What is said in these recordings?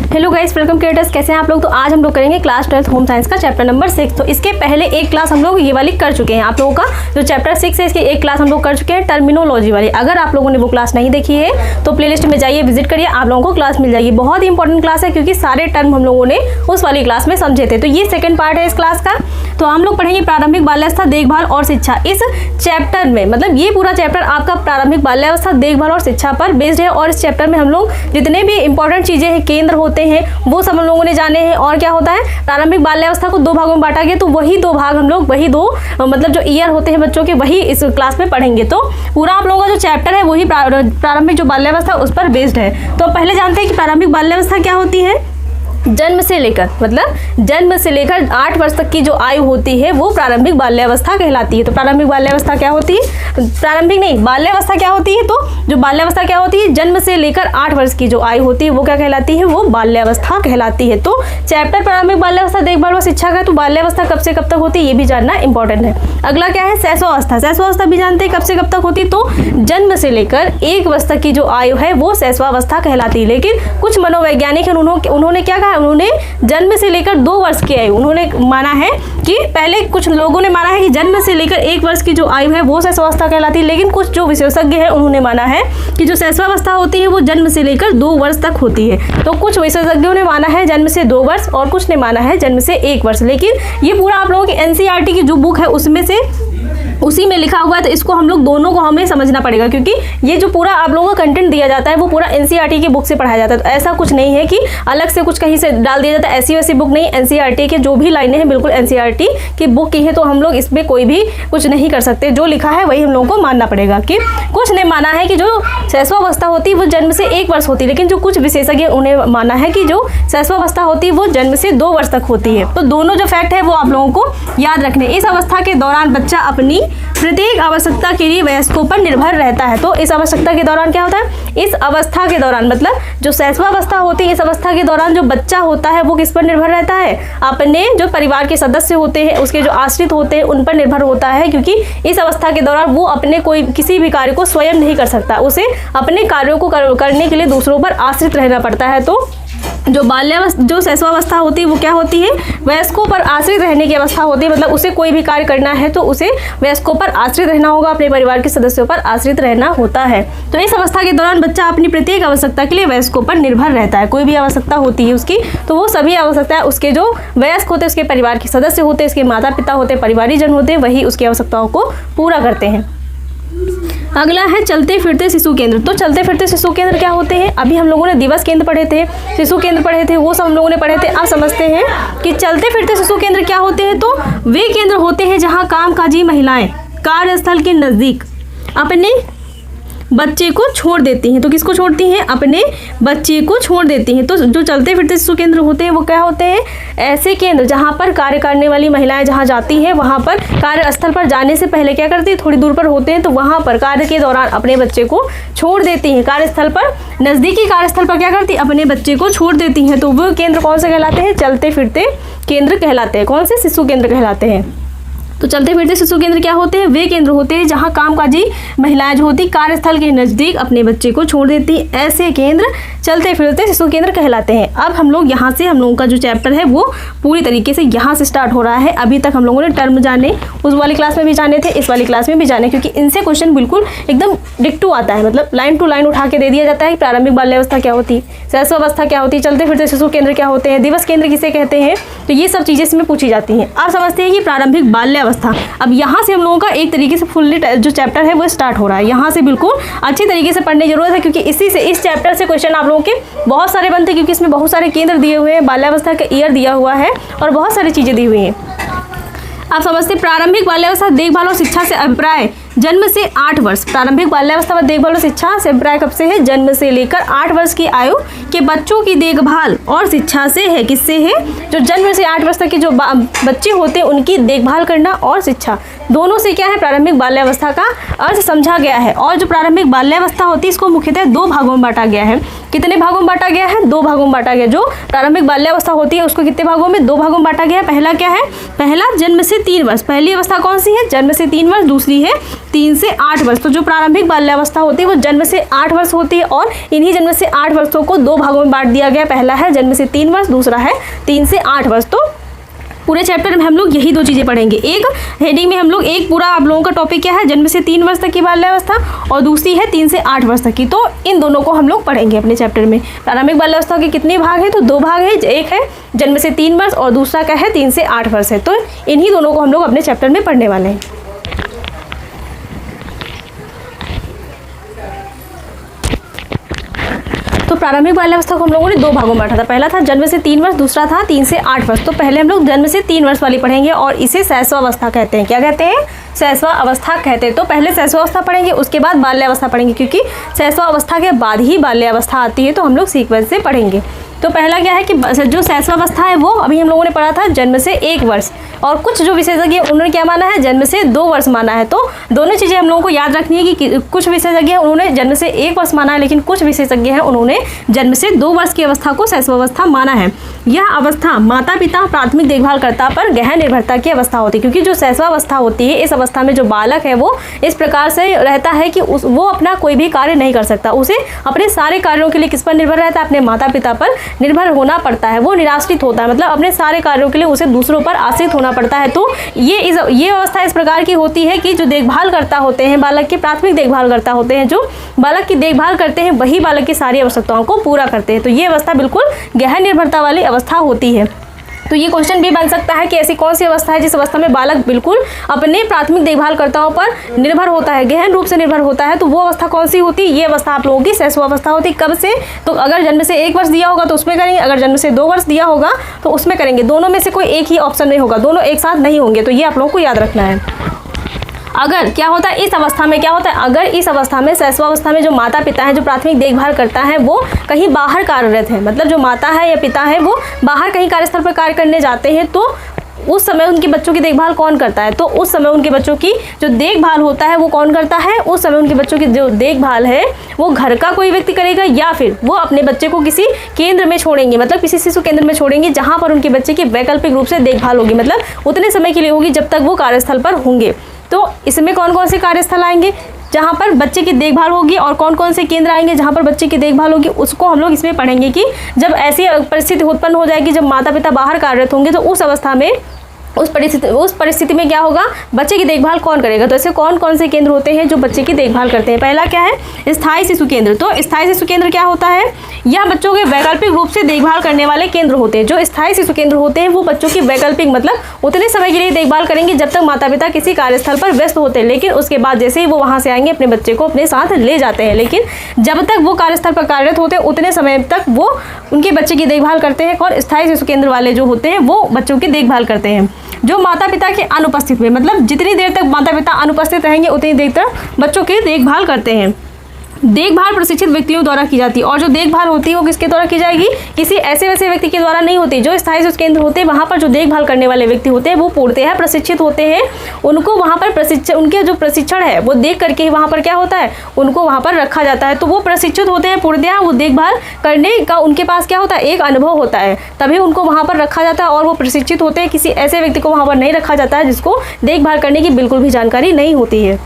Hello guys, welcome creators. कैसे हैं आप लोग? तो आज हम लोग करेंगे क्लास 12 होम साइंस का चैप्टर नंबर 6। तो इसके पहले एक क्लास हम लोग ये वाली कर चुके हैं। आप लोगों का जो चैप्टर 6 है इसकी एक क्लास हम लोग कर चुके हैं टर्मिनोलॉजी वाली। अगर आप लोगों ने वो क्लास नहीं देखी है तो प्लेलिस्ट में जाइए, विजिट करिए, आप लोगों को क्लास मिल जाएगी। बहुत ही इंपॉर्टेंट क्लास है क्योंकि सारे टर्म हम लोगों ने उस वाली क्लास में समझे थे। तो ये सेकंड पार्ट है इस क्लास का। तो हम लोग पढ़ेंगे प्रारंभिक बाल्यावस्था, देखभाल और शिक्षा। इस चैप्टर में मतलब ये पूरा चैप्टर आपका प्रारंभिक बाल्यावस्था, देखभाल और शिक्षा पर बेस्ड है। और इस चैप्टर में हम लोग जितने भी इंपॉर्टेंट चीजें हैं, केंद्र होते हैं, वो सब हम लोगों ने जाने हैं। और क्या होता है, प्रारंभिक बाल्यावस्था को 2 भागों में बांटा गया, तो वही 2 भाग हम लोग वही 2 मतलब जो ईयर होते हैं बच्चों के, वही इस क्लास में पढ़ेंगे। तो पूरा आप लोगों का जो चैप्टर है वही प्रारंभिक जो बाल्यावस्था उस पर बेस्ड है। तो पहले जानते हैं कि प्रारंभिक बाल्यावस्था क्या होती है। जन्म से लेकर मतलब जन्म से लेकर 8 वर्ष तक की जो आयु होती है वो प्रारंभिक बाल्यावस्था कहलाती है। तो प्रारंभिक बाल्यावस्था क्या होती है, प्रारंभिक नहीं बाल्यावस्था क्या होती है, तो जो बाल्यावस्था क्या होती है, जन्म से लेकर 8 वर्ष की जो आयु होती है वो क्या कहलाती है, वो बाल्यावस्था कहलाती है। तो चैप्टर प्रारंभिक बाल्यावस्था, देखभाल और शिक्षा का। तो बाल्यावस्था कब से कब तक होती है ये भी जानना इंपॉर्टेंट है। अगला क्या है, शैशवावस्था। शैशवावस्था भी जानते हैं कब से कब तक होती है, तो जन्म से लेकर 1 वर्ष तक की जो आयु है वो शैशवावस्था कहलाती है। लेकिन कुछ मनोवैज्ञानिक उन्होंने क्या कहा, उन्होंने जन्म से लेकर 2 वर्ष की आयु उन्होंने माना है कि पहले कुछ लोगों ने माना है कि जन्म से लेकर 1 वर्ष की जो आयु है वो शैशवावस्था कहलाती है। लेकिन कुछ जो विशेषज्ञ हैं उन्होंने माना है कि जो शैशवावस्था होती है वो जन्म से लेकर 2 वर्ष तक होती है। तो कुछ विशेषज्ञों ने माना है जन्म से 2 वर्ष और कुछ ने माना है जन्म से 1 वर्ष। लेकिन ये पूरा आप लोगों की एनसीईआरटी की जो बुक है उसमें से उसी में लिखा हुआ है। तो इसको हम लोग दोनों को हमें समझना पड़ेगा क्योंकि ये जो पूरा आप लोगों का कंटेंट दिया जाता है वो पूरा एनसीईआरटी की बुक से पढ़ाया जाता है। तो ऐसा कुछ नहीं है कि अलग से कुछ कहीं से डाल दिया जाता है, ऐसी वैसी बुक नहीं। एनसीईआरटी के जो भी लाइनें हैं बिल्कुल एनसीईआरटी की बुक की है। तो हम लोग इसमें कोई भी कुछ नहीं कर सकते, जो लिखा है वही हम लोगों को मानना पड़ेगा। कि कुछ ने माना है कि जो शैशवावस्था होती है वो जन्म से 1 वर्ष होती है, लेकिन जो कुछ विशेषज्ञ उन्हें माना है कि जो शैशवावस्था होती है वो जन्म से 2 वर्ष तक होती है। तो दोनों जो फैक्ट है वो आप लोगों को याद रखने। इस अवस्था के दौरान बच्चा अपनी प्रत्येक आवश्यकता के लिए वयस्कों पर निर्भर रहता है। तो इस आवश्यकता के दौरान क्या होता है, इस अवस्था के दौरान मतलब जो शैशवावस्था होती है, इस अवस्था के दौरान जो बच्चा होता है वो किस पर निर्भर रहता है, अपने जो परिवार के सदस्य होते हैं, उसके जो आश्रित होते हैं उन पर निर्भर होता है। क्योंकि इस अवस्था के दौरान वो अपने किसी भी कार्य को स्वयं नहीं कर सकता, उसे अपने कार्यों को करने के लिए दूसरों पर आश्रित रहना पड़ता है। तो जो जो शैशवावस्था होती है वो क्या होती है, वयस्कों पर आश्रित रहने की अवस्था होती है। मतलब उसे कोई भी कार्य करना है तो उसे वयस्कों पर आश्रित रहना होगा, अपने परिवार के सदस्यों पर आश्रित रहना होता है। तो इस अवस्था के दौरान बच्चा अपनी प्रत्येक आवश्यकता के लिए वयस्कों पर निर्भर रहता है। कोई भी आवश्यकता होती है उसकी तो वो सभी आवश्यकताएं उसके जो वयस्क होते हैं, उसके परिवार के सदस्य होते हैं, उसके माता पिता होते हैं, परिवारीजन होते हैं, वही उसकी आवश्यकताओं को पूरा करते हैं। अगला है चलते फिरते शिशु केंद्र। तो चलते फिरते शिशु केंद्र क्या होते हैं, अभी हम लोगों ने दिवस केंद्र पढ़े थे, शिशु केंद्र पढ़े थे, वो सब हम लोगों ने पढ़े थे। अब समझते हैं कि चलते फिरते शिशु केंद्र क्या होते हैं। तो वे केंद्र होते हैं जहां कामकाजी महिलाएं कार्यस्थल के नज़दीक अपने बच्चे को छोड़ देती हैं। तो किसको छोड़ती हैं, अपने बच्चे को छोड़ देती हैं। तो जो चलते फिरते शिशु केंद्र होते हैं वो क्या होते हैं, ऐसे केंद्र जहाँ पर कार्य करने वाली महिलाएं जहाँ जाती हैं, वहाँ पर कार्यस्थल पर जाने से पहले क्या करती है, थोड़ी दूर पर होते हैं तो वहाँ पर कार्य के दौरान अपने बच्चे को छोड़ देती हैं। कार्यस्थल पर, नज़दीकी कार्यस्थल पर क्या करती है, अपने बच्चे को छोड़ देती हैं। तो वो केंद्र कौन से कहलाते हैं, चलते फिरते केंद्र कहलाते हैं। कौन से, शिशु केंद्र कहलाते हैं। तो चलते फिरते शिशु केंद्र क्या होते हैं, वे केंद्र होते हैं जहां कामकाजी महिलाएं जो होती कार्यस्थल के नज़दीक अपने बच्चे को छोड़ देती, ऐसे केंद्र चलते फिरते शिशु केंद्र कहलाते हैं। अब हम लोग यहाँ से हम लोगों का जो चैप्टर है वो पूरी तरीके से यहाँ से स्टार्ट हो रहा है। अभी तक हम लोगों ने टर्म जाने, उस वाली क्लास में भी जाने थे, इस वाली क्लास में भी जाने, क्योंकि इनसे क्वेश्चन बिल्कुल एकदम डिक्टू आता है। मतलब लाइन टू लाइन उठा के दे दिया जाता है कि प्रारंभिक बाल्यावस्था क्या होती है, शैशवावस्था क्या होती है, चलते फिरते शिशु केंद्र क्या होते हैं, दिवस केंद्र किसे कहते हैं। तो ये सब चीज़ें इसमें पूछी जाती हैं। आप समझते हैं कि प्रारंभिक बाल्यावस्था, अब यहाँ से हम लोगों का एक तरीके से फुल्ली जो चैप्टर है वो स्टार्ट हो रहा है। यहाँ से बिल्कुल अच्छी तरीके से पढ़ने की जरूरत है क्योंकि इसी से, इस चैप्टर से क्वेश्चन आप लोगों के बहुत सारे बनते हैं क्योंकि इसमें बहुत सारे केंद्र दिए हुए हैं, बाल्यावस्था का ईयर दिया हुआ है और बहुत सारी चीज़ें दी हुई हैं। आप समझते प्रारंभिक बाल्यावस्था, देखभाल और शिक्षा से अभिप्राय जन्म से 8 वर्ष। प्रारंभिक बाल्यावस्था व देखभाल और शिक्षा से अभिप्राय कब से है, जन्म से लेकर 8 वर्ष की आयु के बच्चों की देखभाल और शिक्षा से है। किससे है, जो जन्म से 8 वर्ष तक के जो बच्चे होते हैं उनकी देखभाल करना और शिक्षा। दोनों से क्या है, प्रारंभिक बाल्यावस्था का अर्थ समझा गया है। और जो प्रारंभिक बाल्यावस्था होती है इसको मुख्यतः 2 भागों में बांटा गया है। कितने भागों में बांटा गया है? 2 भागों में बांटा गया। जो प्रारंभिक बाल्यावस्था होती है उसको कितने भागों में? 2 भागों में बांटा गया है। पहला क्या है? पहला जन्म से 3 वर्ष। पहली अवस्था कौन सी है? जन्म से 3 वर्ष। दूसरी है 3 से 8 वर्ष। तो जो प्रारंभिक बाल्यावस्था होती है वो जन्म से 8 वर्ष होती है और इन्हीं जन्म से 8 वर्षों को 2 भागों में बांट दिया गया। पहला है जन्म से 3 वर्ष, दूसरा है 3 से 8 वर्ष। तो पूरे चैप्टर में हम लोग यही 2 चीज़ें पढ़ेंगे। एक हेडिंग में हम लोग एक पूरा आप लोगों का टॉपिक क्या है, जन्म से 3 वर्ष तक की बाल्यावस्था, और दूसरी है 3 से 8 वर्ष तक की। तो इन दोनों को हम लोग पढ़ेंगे अपने चैप्टर में। प्रारंभिक बाल्यावस्था के कितने भाग हैं? तो 2 भाग हैं। एक है जन्म से 3 वर्ष और दूसरा क्या है, 3 से 8 वर्ष है। तो इन्हीं दोनों को हम लोग अपने चैप्टर में पढ़ने वाले हैं। तो प्रारंभिक बाल्यावस्था को हम लोगों ने 2 भागों में बांटा था। पहला था जन्म से 3 वर्ष, दूसरा था 3 से 8 वर्ष। तो पहले हम लोग जन्म से 3 वर्ष वाली पढ़ेंगे और इसे शैशवावस्था कहते हैं। क्या कहते हैं? शैशवावस्था कहते हैं। तो पहले शैशवावस्था पढ़ेंगे, उसके बाद बाल्यावस्था पढ़ेंगे, क्योंकि शैशवावस्था के बाद ही बाल्यावस्था आती है। तो हम लोग सीक्वेंस से पढ़ेंगे। तो पहला क्या है कि जो शैशवावस्था है वो अभी हम लोगों ने पढ़ा था जन्म से 1 वर्ष, और कुछ जो विशेषज्ञ उन्होंने क्या माना है, जन्म से 2 वर्ष माना है। तो दोनों चीज़ें हम लोगों को याद रखनी है कि कुछ विशेषज्ञ उन्होंने जन्म से 1 वर्ष माना है, लेकिन कुछ विशेषज्ञ हैं उन्होंने जन्म से 2 वर्ष की अवस्था को शैशवावस्था माना है। यह अवस्था माता पिता प्राथमिक देखभालकर्ता पर गहन निर्भरता की अवस्था होती है, क्योंकि जो शैशवावस्था होती है इस अवस्था में जो बालक है वो इस प्रकार से रहता है कि वो अपना कोई भी कार्य नहीं कर सकता। उसे अपने सारे कार्यों के लिए किस पर निर्भर रहता है? अपने माता पिता पर निर्भर होना पड़ता है। वो निराश्रित होता है, मतलब अपने सारे कार्यों के लिए उसे दूसरों पर आश्रित होना पड़ता है। तो ये अवस्था इस प्रकार की होती है कि जो देखभाल करता होते हैं, बालक की प्राथमिक देखभाल करता होते हैं, जो बालक की देखभाल करते हैं वही बालक की सारी आवश्यकताओं को पूरा करते हैं। तो ये अवस्था बिल्कुल गहन निर्भरता वाली अवस्था होती है। तो ये क्वेश्चन भी बन सकता है कि ऐसी कौन सी अवस्था है जिस अवस्था में बालक बिल्कुल अपने प्राथमिक देखभालकर्ताओं पर निर्भर होता है, गहन रूप से निर्भर होता है। तो वो अवस्था कौन सी होती है? ये अवस्था आप लोगों की शैशवावस्था होती है। कब से? तो अगर जन्म से 1 वर्ष दिया होगा तो उसमें करेंगे, अगर जन्म से 2 वर्ष दिया होगा तो उसमें करेंगे। दोनों में से कोई एक ही ऑप्शन नहीं होगा, दोनों एक साथ नहीं होंगे। तो ये आप लोगों को याद रखना है। अगर क्या होता है इस अवस्था में, क्या होता है अगर इस अवस्था में शैशवावस्था में जो माता पिता है, जो प्राथमिक देखभाल करता है, वो कहीं बाहर कार्यरत है, मतलब जो माता है या पिता है वो बाहर कहीं कार्यस्थल पर कार्य करने जाते हैं, तो उस समय उनके बच्चों की देखभाल कौन करता है? तो उस समय उनके बच्चों की जो देखभाल होता है वो कौन करता है? उस समय उनके बच्चों की जो देखभाल है वो घर का कोई व्यक्ति करेगा, या फिर वो अपने बच्चे को किसी केंद्र में छोड़ेंगे, मतलब किसी शिशु केंद्र में छोड़ेंगे जहाँ पर उनके बच्चे की वैकल्पिक रूप से देखभाल होगी, मतलब उतने समय के लिए होगी जब तक वो कार्यस्थल पर होंगे। तो इसमें कौन कौन से कार्यस्थल आएंगे जहाँ पर बच्चे की देखभाल होगी, और कौन कौन से केंद्र आएंगे जहाँ पर बच्चे की देखभाल होगी, उसको हम लोग इसमें पढ़ेंगे कि जब ऐसी परिस्थिति उत्पन्न हो जाएगी जब माता पिता बाहर कार्यरत होंगे, तो उस अवस्था में उस परिस्थिति में क्या होगा, बच्चे की देखभाल कौन करेगा। तो ऐसे कौन कौन से केंद्र होते हैं जो बच्चे की देखभाल करते हैं? पहला क्या है, स्थायी शिशु केंद्र। तो स्थायी शिशु केंद्र क्या होता है? यह बच्चों के वैकल्पिक रूप से देखभाल करने वाले केंद्र होते हैं। जो स्थायी शिशु केंद्र होते हैं वो बच्चों की वैकल्पिक, मतलब उतने समय के लिए देखभाल करेंगे जब तक माता पिता किसी कार्यस्थल पर व्यस्त होते हैं, लेकिन उसके बाद जैसे ही वो वहाँ से आएंगे अपने बच्चे को अपने साथ ले जाते हैं। लेकिन जब तक वो कार्यस्थल पर कार्यरत होते हैं उतने समय तक वो उनके बच्चे की देखभाल करते हैं, और स्थायी शिशु केंद्र वाले जो होते हैं वो बच्चों की देखभाल करते हैं। जो माता पिता के अनुपस्थित में, मतलब जितनी देर तक माता पिता अनुपस्थित रहेंगे उतनी देर तक बच्चों की देखभाल करते हैं। देखभाल प्रशिक्षित व्यक्तियों द्वारा की जाती है, और जो देखभाल होती है वो किसके द्वारा की जाएगी? किसी ऐसे वैसे व्यक्ति के द्वारा नहीं होती। जो स्थायी शिशु केंद्र होते हैं वहाँ पर जो देखभाल करने वाले व्यक्ति होते हैं वो पूर्णतः प्रशिक्षित होते हैं। उनको वहाँ पर उनके जो प्रशिक्षण है वो देख करके ही वहाँ पर क्या होता है, उनको वहाँ पर रखा जाता है। तो वो प्रशिक्षित होते हैं पूर्णतः, वो देखभाल करने का उनके पास क्या होता है, एक अनुभव होता है, तभी उनको वहाँ पर रखा जाता है। और वो प्रशिक्षित होते हैं, किसी ऐसे व्यक्ति को वहाँ पर नहीं रखा जाता है जिसको देखभाल करने की बिल्कुल भी जानकारी नहीं होती है।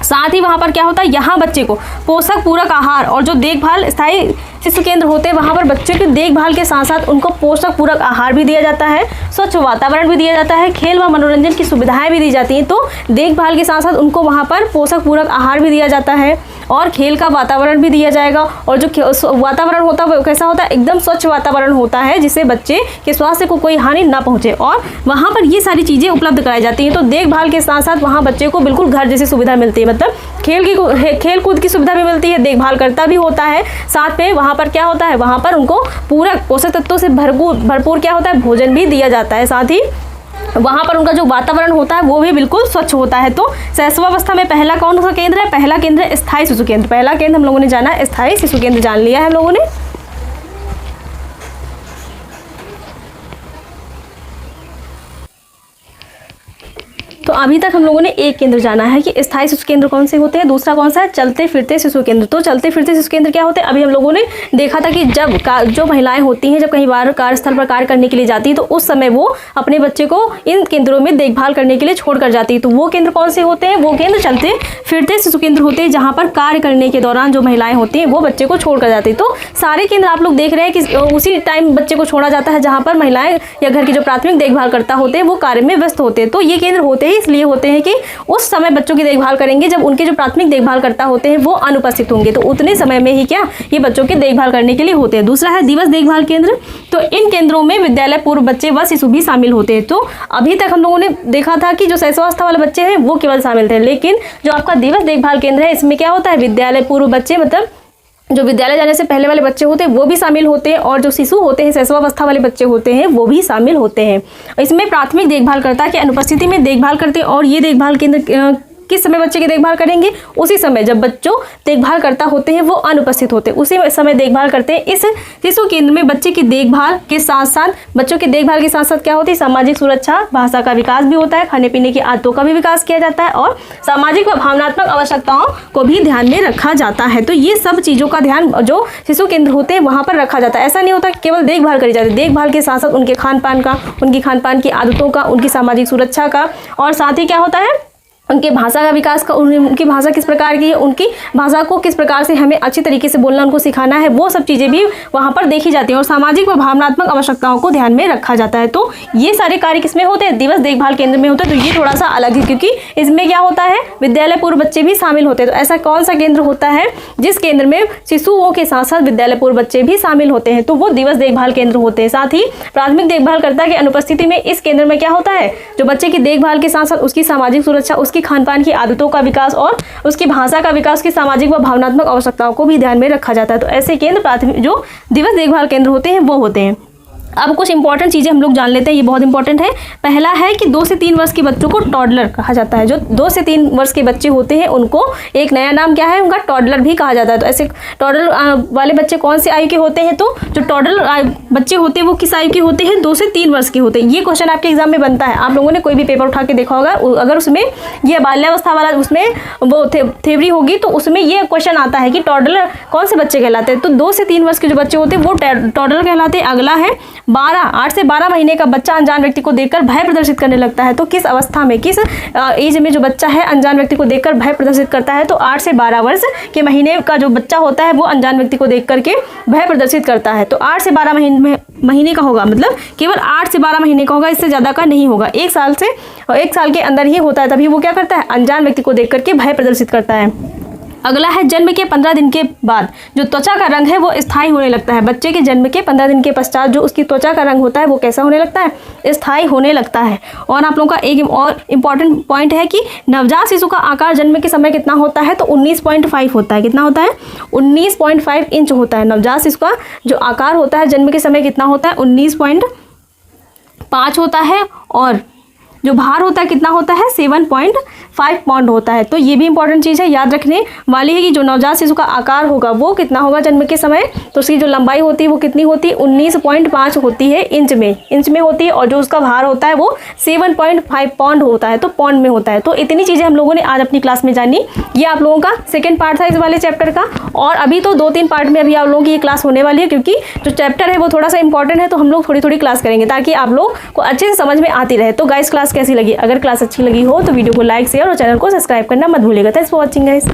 साथ ही वहाँ पर क्या होता है, यहाँ बच्चे को पोषक पूरक आहार, और जो देखभाल स्थायी शिशु केंद्र होते हैं वहाँ पर बच्चों की देखभाल के साथ साथ उनको पोषक पूरक आहार भी दिया जाता है, स्वच्छ वातावरण भी दिया जाता है, खेल व मनोरंजन की सुविधाएं भी दी जाती हैं। तो देखभाल के साथ साथ उनको वहाँ पर पोषक पूरक आहार भी दिया जाता है और खेल का वातावरण भी दिया जाएगा। और जो वातावरण होता है वो कैसा होता है, एकदम स्वच्छ वातावरण होता है जिससे बच्चे के स्वास्थ्य को कोई हानि ना पहुँचे, और वहाँ पर ये सारी चीज़ें उपलब्ध कराई जाती हैं। तो देखभाल के साथ साथ वहाँ बच्चे को बिल्कुल घर जैसी सुविधा मिलती है, मतलब खेल कूद की सुविधा भी मिलती है, देखभाल करता भी होता है। साथ में वहाँ पर क्या होता है, वहाँ पर उनको पूरक पोषक तत्वों से भरपूर क्या होता है, भोजन भी दिया जाता है। साथ ही वहाँ पर उनका जो वातावरण होता है वो भी बिल्कुल स्वच्छ होता है। तो शैशवावस्था में पहला कौन सा केंद्र है, पहला केंद्र है स्थायी शिशु केंद्र। पहला केंद्र हम लोगों ने जाना है, स्थायी शिशु केंद्र जान लिया है हम लोगों ने। तो तो अभी तक हम लोगों ने एक केंद्र जाना है कि स्थायी शिशु केंद्र कौन से होते हैं, दूसरा कौन सा है चलते फिरते शिशु केंद्र। तो चलते फिरते शिशु केंद्र क्या होते हैं, अभी हम लोगों ने देखा था कि जब जो महिलाएं होती हैं जब कहीं बार कार्यस्थल पर कार्य करने के लिए जाती है तो उस समय वो अपने बच्चे को इन केंद्रों में देखभाल करने के लिए छोड़ कर जाती है। तो वो केंद्र कौन से होते हैं, वो केंद्र चलते फिरते शिशु केंद्र होते हैं, जहाँ पर कार्य करने के दौरान जो महिलाएं होती हैं वो बच्चे को छोड़ कर जाती है। तो सारे केंद्र आप लोग देख रहे हैं कि उसी टाइम बच्चे को छोड़ा जाता है जहाँ पर महिलाएं या घर की जो प्राथमिक देखभाल करता होते हैं वो कार्य में व्यस्त होते हैं। तो ये केंद्र होते ही इसलिए होते हैं कि उस समय बच्चों की देखभाल करेंगे जब उनके जो प्राथमिक देखभाल करता होते हैं वो अनुपस्थित होंगे, तो उतने समय में ही क्या ये बच्चों की देखभाल करने के लिए होते हैं। दूसरा है दिवस देखभाल केंद्र। तो इन केंद्रों में विद्यालय पूर्व बच्चे व शिशु भी शामिल होते हैं। तो अभी तक हम लोगों ने देखा था कि जो शैशवावस्था वाले बच्चे हैं वो केवल शामिल थे, लेकिन जो आपका दिवस देखभाल केंद्र है इसमें क्या होता है, विद्यालय पूर्व बच्चे मतलब जो विद्यालय जाने से पहले वाले बच्चे होते हैं वो भी शामिल होते हैं, और जो शिशु होते हैं शैशवावस्था वाले बच्चे होते हैं वो भी शामिल होते हैं। इसमें प्राथमिक देखभालकर्ता की अनुपस्थिति में देखभाल करते हैं, और ये देखभाल केंद्र किस समय बच्चे की देखभाल करेंगे, उसी समय जब बच्चों देखभाल करता होते हैं वो अनुपस्थित होते हैं उसी समय देखभाल करते हैं। इस शिशु केंद्र में बच्चे की देखभाल के साथ साथ बच्चों की देखभाल के साथ साथ क्या होती है, सामाजिक सुरक्षा, भाषा का विकास भी होता है, खाने पीने की आदतों का भी विकास किया जाता है, और सामाजिक व भावनात्मक आवश्यकताओं को भी ध्यान में रखा जाता है। तो ये सब चीज़ों का ध्यान जो शिशु केंद्र होते हैं वहाँ पर रखा जाता है। ऐसा नहीं होता कि केवल देखभाल करी जाती है, देखभाल के साथ साथ उनके खान पान का, उनकी खान पान की आदतों का, उनकी सामाजिक सुरक्षा का, और साथ ही क्या होता है उनके भाषा का विकास का, उनकी भाषा किस प्रकार की है, उनकी भाषा को किस प्रकार से हमें अच्छी तरीके से बोलना उनको सिखाना है, वो सब चीज़ें भी वहाँ पर देखी जाती हैं, और सामाजिक व भावनात्मक आवश्यकताओं को ध्यान में रखा जाता है। तो ये सारे कार्य किसमें होते हैं, दिवस देखभाल केंद्र में होते हैं। तो ये थोड़ा सा अलग है क्योंकि इसमें क्या होता है विद्यालय पूर्व बच्चे भी शामिल होते हैं। तो ऐसा कौन सा केंद्र होता है जिस केंद्र में शिशुओं के साथ साथ विद्यालय पूर्व बच्चे भी शामिल होते हैं, तो वो दिवस देखभाल केंद्र होते हैं। साथ ही प्राथमिक देखभालकर्ता की अनुपस्थिति में इस केंद्र में क्या होता है, जो बच्चे की देखभाल के साथ साथ उसकी सामाजिक सुरक्षा, उसकी खान पान की आदतों का विकास और उसकी भाषा का विकास की सामाजिक व भावनात्मक आवश्यकताओं को भी ध्यान में रखा जाता है। तो ऐसे केंद्र प्राथमिक जो दिवस देखभाल केंद्र होते हैं वो होते हैं। अब कुछ इंपॉर्टेंट चीज़ें हम लोग जान लेते हैं, ये बहुत इंपॉर्टेंट है। पहला है कि 2 से 3 वर्ष के बच्चों को टॉडलर कहा जाता है। जो 2 से 3 वर्ष के बच्चे होते हैं उनको एक नया नाम क्या है, उनका टॉडलर भी कहा जाता है। तो ऐसे टॉडलर वाले बच्चे कौन से आयु के होते हैं, तो जो टॉडलर बच्चे होते हैं वो किस आयु के होते हैं, 2 से 3 वर्ष के होते हैं। ये क्वेश्चन आपके एग्जाम में बनता है, आप लोगों ने कोई भी पेपर उठा के देखा होगा, अगर उसमें ये बाल्यावस्था वाला उसमें वो थ्योरी होगी तो उसमें ये क्वेश्चन आता है कि टॉडलर कौन से बच्चे कहलाते हैं। तो 2 से 3 वर्ष के जो बच्चे होते हैं वो टॉडलर कहलाते हैं। अगला है 8 से 12 महीने का बच्चा अनजान व्यक्ति को देखकर भय प्रदर्शित करने लगता है। तो किस अवस्था में, किस एज में जो बच्चा है अनजान व्यक्ति को देखकर भय प्रदर्शित करता है, तो 8 से 12 वर्ष के महीने का जो बच्चा होता है वो अनजान व्यक्ति को देख करके भय प्रदर्शित करता है। तो 8 से 12 महीने का होगा, मतलब केवल 8 से 12 महीने का होगा, इससे ज़्यादा का नहीं होगा। 1 साल के अंदर ही होता है, तभी वो क्या करता है, अनजान व्यक्ति को देख करके भय प्रदर्शित करता है। अगला है जन्म के 15 दिन के बाद जो त्वचा का रंग है वो स्थायी होने लगता है। बच्चे के जन्म के 15 दिन के पश्चात जो उसकी त्वचा का रंग होता है वो कैसा होने लगता है, स्थायी होने लगता है। और आप लोगों का एक और इम्पॉर्टेंट पॉइंट है कि नवजात शिशु का आकार जन्म के समय कितना होता है, तो 19.5 होता है। कितना होता है, 19.5 इंच होता है। नवजात शिशु का जो आकार होता है जन्म के समय कितना होता है, 19.5 होता है, और जो भार होता है कितना होता है, 7.5 पाउंड होता है। तो ये भी इंपॉर्टेंट चीज़ है, याद रखने वाली है कि जो नवजात शिशु का आकार होगा वो कितना होगा जन्म के समय, तो उसकी जो लंबाई होती है वो कितनी होती है, 19.5 होती है इंच में होती है, और जो उसका भार होता है वो 7.5 पाउंड होता है, तो पाउंड में होता है। तो इतनी चीज़ें हम लोगों ने आज अपनी क्लास में जानी। ये आप लोगों का सेकेंड पार्ट था इस वाले चैप्टर का, और अभी तो 2-3 पार्ट में अभी आप लोगों की ये क्लास होने वाली है, क्योंकि जो चैप्टर है वो थोड़ा सा इंपॉर्टेंट है, तो हम लोग थोड़ी थोड़ी क्लास करेंगे ताकि आप लोग को अच्छे से समझ में आती रहे। तो गाइस क्लास कैसी लगी, अगर क्लास अच्छी लगी हो तो वीडियो को लाइक शेयर और चैनल को सब्सक्राइब करना मत भूलिएगा। Thanks for watching guys.